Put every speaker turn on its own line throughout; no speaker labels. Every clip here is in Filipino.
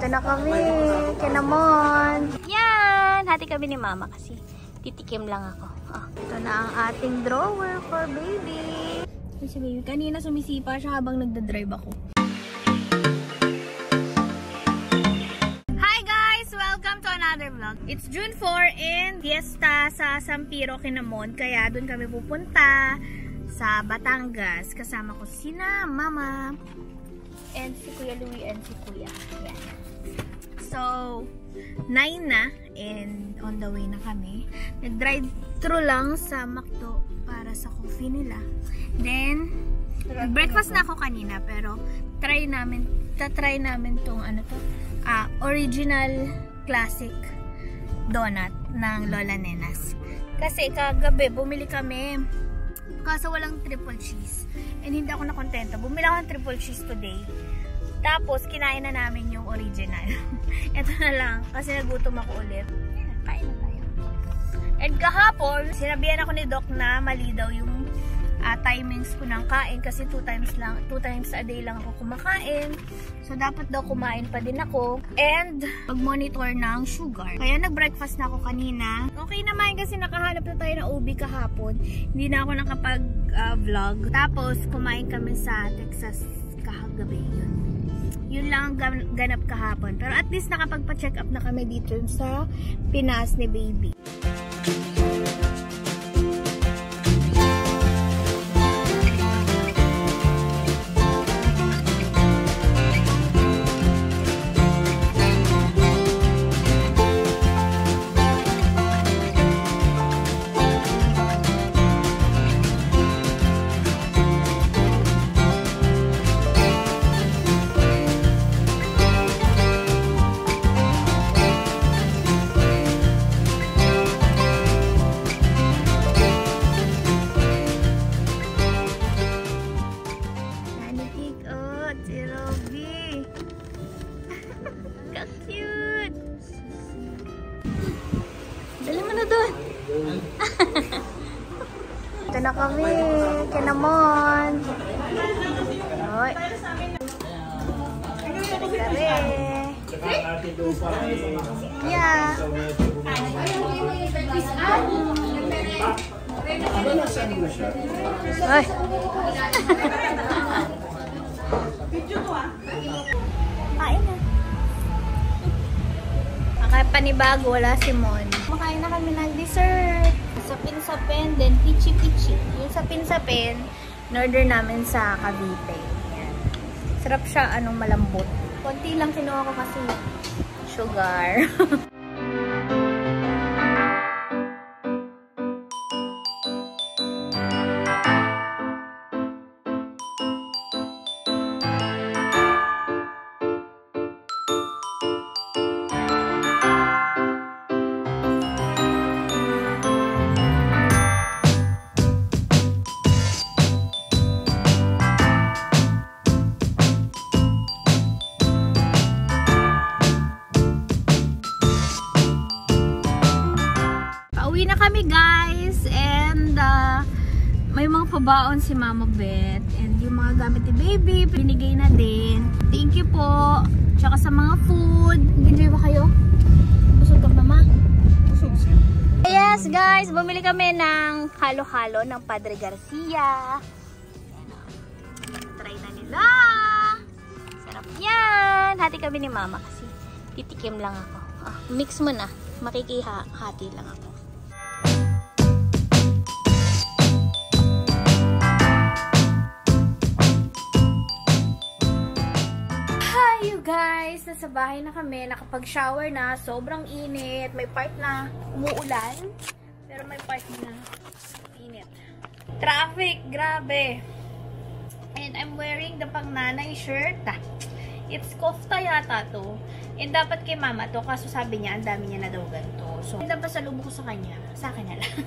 Ito na kami, kinamon. Yan! Hati kami ni mama kasi titikim lang ako. Oh, ito na ang ating drawer for baby. Si baby, kanina sumisipa siya habang nagdadrive ako. Hi guys! Welcome to another vlog. It's June 4 and fiesta sa Sampiro, Kinamon. Kaya doon kami pupunta sa Batangas. Kasama ko sina mama and si Kuya Louie and si Kuya. Yan. So, 9 na and on the way na kami. Nag-drive-thru lang sa McDo para sa coffee nila. Then, breakfast na ako kanina pero tatry namin tong ano to, original classic donut ng Lola Nenas. Kasi kagabi bumili kami kaso walang triple cheese. And hindi ako nakontento. Bumili ako ng triple cheese today. Tapos, kinain na namin yung original. Ito na lang. Kasi nagutom ako ulit. Ayan, kain na tayo. And kahapon, sinabihan ako ni Doc na mali daw yung timings ko ng kain. Kasi 2 times a day lang ako kumakain. So, dapat daw kumain pa din ako. And, mag-monitor ng sugar. Kaya nag-breakfast na ako kanina. Okay naman kasi nakahanap na tayo ng ubi kahapon. Hindi na ako nakapag-vlog. Tapos, kumain kami sa Texas kahagabi. Yun lang ang ganap kahapon. Pero at least nakapagpa-check up na kami dito sa Pinas ni baby. Ito na kami, Kinamon. Hoy. Kare. Yeah. Hoy. Kain na. Panibago, wala si Mon. Makain na kami ng dessert. Sapin-sapin, then pichi-pichi. Yung sapin-sapin, in-order namin sa Cavite. Yan. Sarap siya, malambot. Konti lang kinuha ko kasi sugar. Uwi na kami guys and may mga pabaon si Mama Beth and yung mga gamit ni baby binigay na din. Thank you po. Tsaka sa mga food. Enjoy ba kayo? Busog ka mama? Busog siya. Yes guys, bumili kami ng halo-halo ng Padre Garcia. Try na nila. Sarap yan. Hati kami ni mama kasi titikim lang ako. Mix mo na. Makikihati lang ako. Guys, nasa bahay na kami, nakapag-shower na, sobrang init, may part na umuulan, pero may part na init. Traffic, grabe. And I'm wearing the pang-nanay shirt. It's kofta yata to. And dapat kay mama to, kaso sabi niya, ang dami niya na daw ganito. So, hindi pa sa lubo ko sa kanya, sa akin na lang.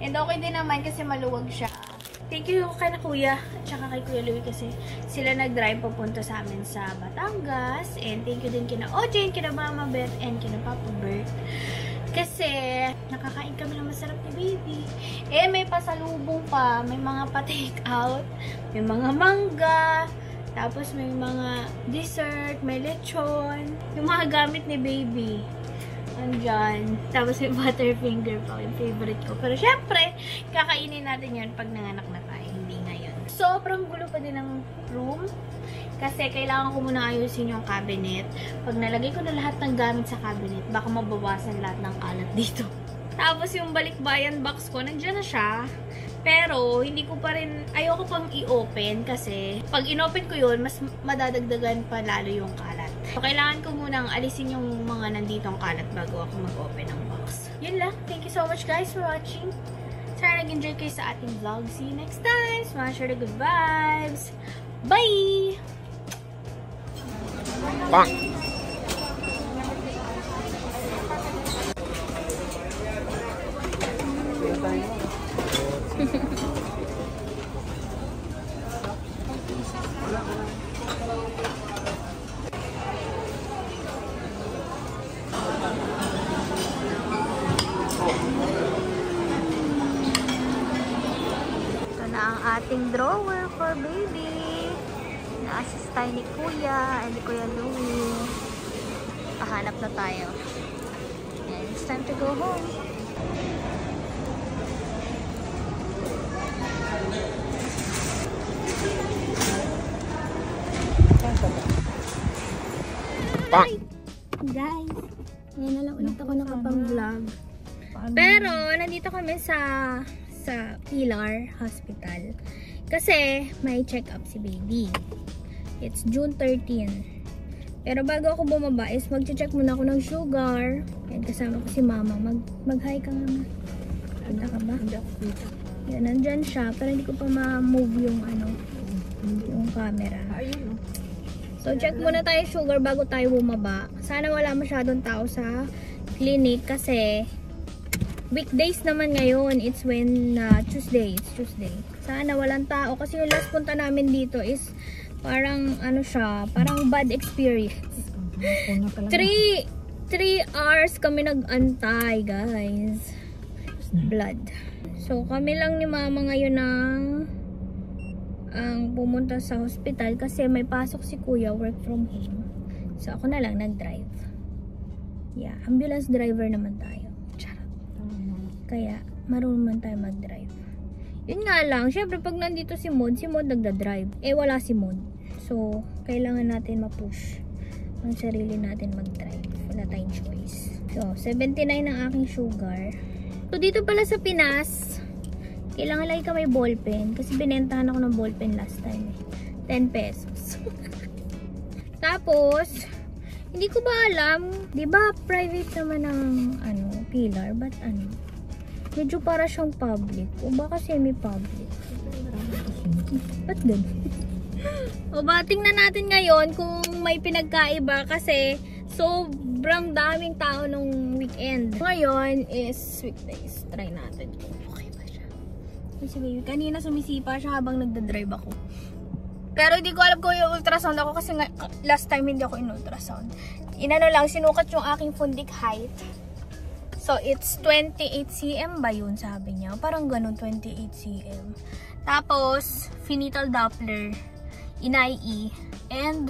And okay din naman kasi maluwag siya. Thank you kay na kuya at saka kay Kuya Louie kasi sila nag-drive papunta sa amin sa Batangas. And thank you din kina Ojane, kina Mama Beth, and kina Papa Bert. Kasi nakakain kami ng masarap ni baby. Eh may pasalubong pa, may mga pa-take out, may mga mangga, Tapos may mga dessert, may lechon. Yung mga gamit ni baby. Andyan. Tapos may butterfinger pa, yung favorite ko. Pero syempre, kakainin natin yan pag nanganak na tayo. Hindi ngayon. Sobrang gulo pa din ng room. Kasi kailangan ko muna ayusin yung cabinet. Pag nalagay ko na lahat ng gamit sa cabinet, baka mabawasan lahat ng kalat dito. Tapos yung balikbayan box ko, nandiyan na siya. Pero, hindi ko pa rin, ayoko pang i-open kasi pag in-open ko yun, mas madadagdagan pa lalo yung kalat. So, kailangan ko munang alisin yung mga nanditong kalat bago ako mag-open ng box. Yun lang. Thank you so much guys for watching. Sana nag-enjoy kayo sa ating vlog. See you next time. Smash the good vibes. Bye!
Bang!
Ito na ang ating drawer for baby. Na-assist tayo ni Kuya and ni Kuya Louie. Pahanap na tayo. And it's time to go home.
Bang!
Guys, ngayon na lang ulit ako nakapang-vlog. Pero, nandito kami sa Pilar Hospital. Kasi, may check-up si baby. It's June 13. Pero bago ako bumaba is mag-check muna ako ng sugar. And kasama ko si mama. Mag-hi ka nga. Ganda ka ba? Yan, nandyan siya. Pero hindi ko pa ma-move yung yung camera. So, check muna tayo sugar bago tayo bumaba. Sana wala masyadong tao sa clinic kasi weekdays naman ngayon. It's when Tuesday. It's Tuesday. Sana walang tao kasi yung last punta namin dito is parang parang bad experience. 3 hours kami nag-antay, guys. Blood. So, kami lang ni mama ngayon ang pumunta sa hospital kasi may pasok si kuya, work from home. So, ako na lang nag-drive. Yeah, ambulance driver naman tayo. Charot. Kaya, marunong man tayo mag-drive. Yun nga lang, syempre pag nandito si Mod nagda-drive. Eh, wala si Mod. So, kailangan natin ma-push ang sarili natin mag-drive. Wala tayong choice. So, 79 ang aking sugar. So, dito pala sa Pinas, kailangan lagi ka may ballpen. Kasi binentahan ako ng ballpen last time. 10 pesos. Tapos, hindi ko ba alam, di ba private naman ng Pilar? But medyo para siyang public. O baka semi-public. Ba't ganun? O ba, tingnan natin ngayon kung may pinagkaiba kasi sobrang daming tao nung weekend. Ngayon is weekdays. Try natin kung okay ba siya. Kasi baby, kanina sumisipa siya habang nagda-drive ako. Pero hindi ko alam kung yung ultrasound ako kasi last time hindi ako in-ultrasound. Sinukat yung aking fundic height. So, it's 28 cm ba yun, sabi niya? Parang ganun, 28 cm. Tapos, finital Doppler, inai, and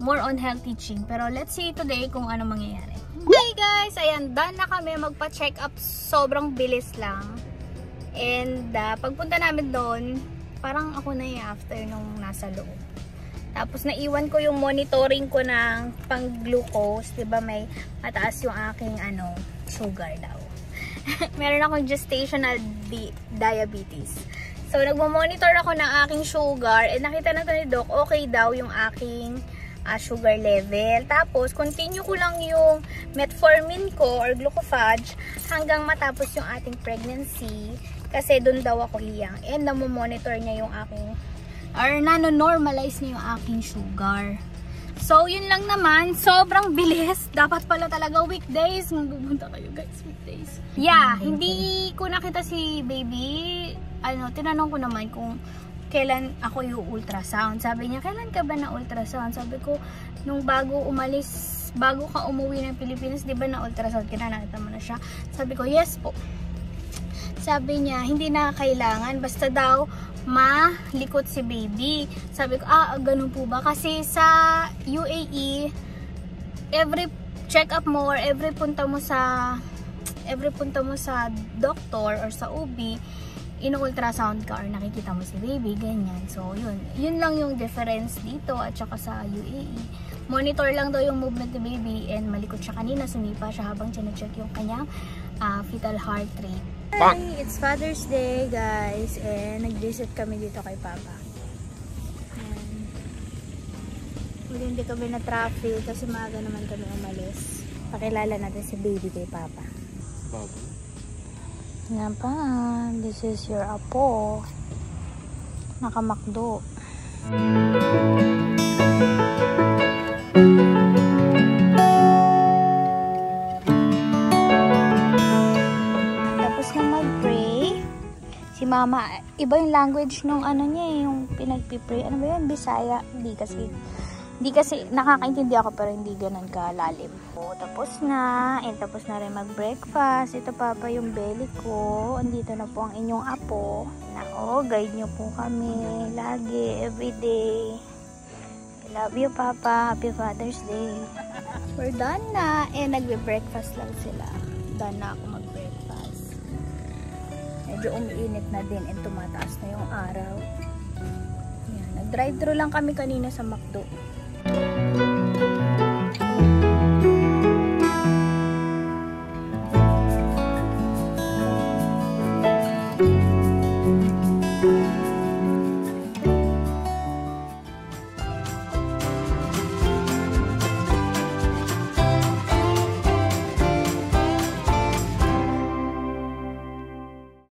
more on health teaching. Pero, let's see today kung ano mangyayari. Hey guys! Ayan, done na kami magpa-check up. Sobrang bilis lang. And, pagpunta namin doon, parang ako na yung after nung nasa loob. Tapos, naiwan ko yung monitoring ko ng pang-glucose. Diba, may mataas yung aking, sugar daw. Meron akong gestational diabetes. So, nagmo-monitor ako ng aking sugar. And nakita na to ni Doc, okay daw yung aking sugar level. Tapos, continue ko lang yung metformin ko or glucophage hanggang matapos yung ating pregnancy. Kasi dun daw ako hiyang. And namo-monitor niya yung aking, or nano-normalize niya yung aking sugar. So, yun lang naman. Sobrang bilis. Dapat pala talaga weekdays. Magbubunta kayo guys, weekdays. Yeah, hindi ko nakita si baby. Tinanong ko naman kung kailan ako yung ultrasound. Sabi niya, kailan ka ba na ultrasound? Sabi ko, nung bago ka umuwi ng Pilipinas, di ba na ultrasound? Nakita mo na siya. Sabi ko, yes po. Sabi niya, hindi na kailangan. Basta daw, malikot si baby. Sabi ko, ganun po ba? Kasi sa UAE, every check-up mo or every punta mo sa doctor or sa OB, ino-ultrasound ka or nakikita mo si baby, ganyan. So, yun lang yung difference dito at saka sa UAE. Monitor lang daw yung movement ni baby and malikot siya kanina, sumipa siya habang chine-check yung kanyang fetal heart rate. Hi! It's Father's Day, guys, and nag-visit kami dito kay Papa. Hindi kami na traffic kasi maaga naman kami umalis. Pakilala natin si baby kay Papa.
Papa.
Nga pa, this is your apo. Nakamakdo. Tapos na mag-pray. Si Mama, iba yung language nung ano niya, yung pinagpipray. Ano ba yun? Bisaya. Hindi kasi nakakaintindi ako pero hindi ganun kalalim. So, tapos na. And tapos na rin mag-breakfast. Ito Papa yung belly ko. Andito na po ang inyong apo. Nako, guide nyo po kami. Lagi, everyday. I love you Papa. Happy Father's Day. We're done na. And nagbe-breakfast lang sila. Done na ako mag-breakfast. Medyo umiinit na din and tumataas na yung araw. Yan. Nag-drive-thru lang kami kanina sa McDo.